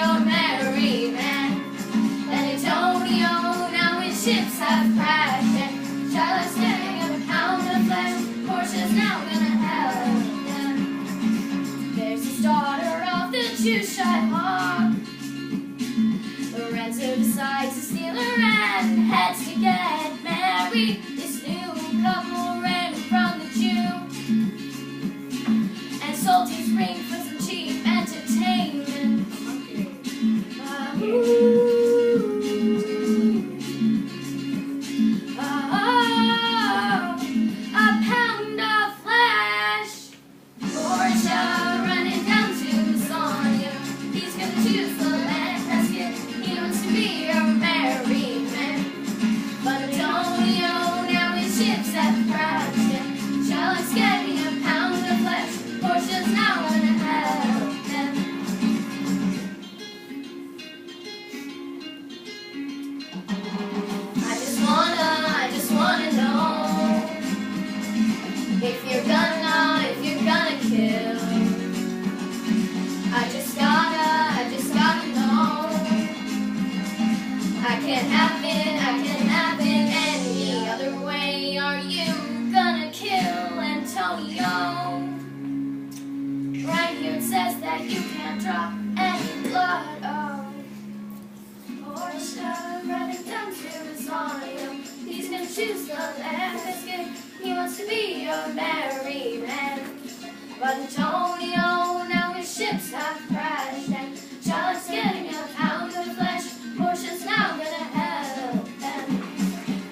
your married man. And Antonio, now his ships have crashed, and Charlotte's getting a pound of flesh. Portia's now gonna help them. There's his daughter off the two-shot hawk. Lorenzo decides to steal her and heads to get married. This new couple ran from the Jew and sold his ring for some cheap entertainment. A pound of flesh. Portia running down to Sonia. He's gonna choose the land casket. He wants to be a married man. But Antonio, now his ships have crashed, and Charlotte's getting a pound of flesh. Portia's now gonna help them. I just wanna know if you're gonna kill. I just gotta know. I can't have it any other way. Are you gonna kill Antonio? Right here it says that you can't drop any blood. Oh, Portia running down to Sonia. He's gonna choose the land biscuit. He wants to be a married man. But Antonio, now his ships have crashed, and Charlotte's getting a pound of flesh. Portia's now gonna help them.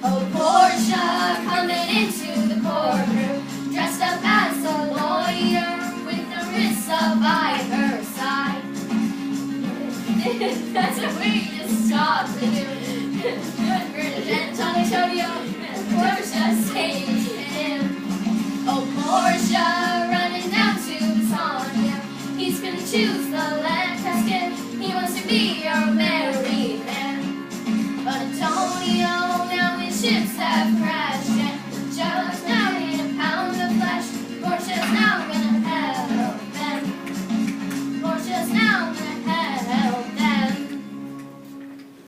Oh, Portia coming into the courtroom, dressed up as a lawyer, with Nerissa by her side. That's a way to stop the Antonio, Portia saves him. Oh, Portia running down to Sonia. He's gonna choose the land casket. He wants to be a married man. But Antonio, now his ships have crashed.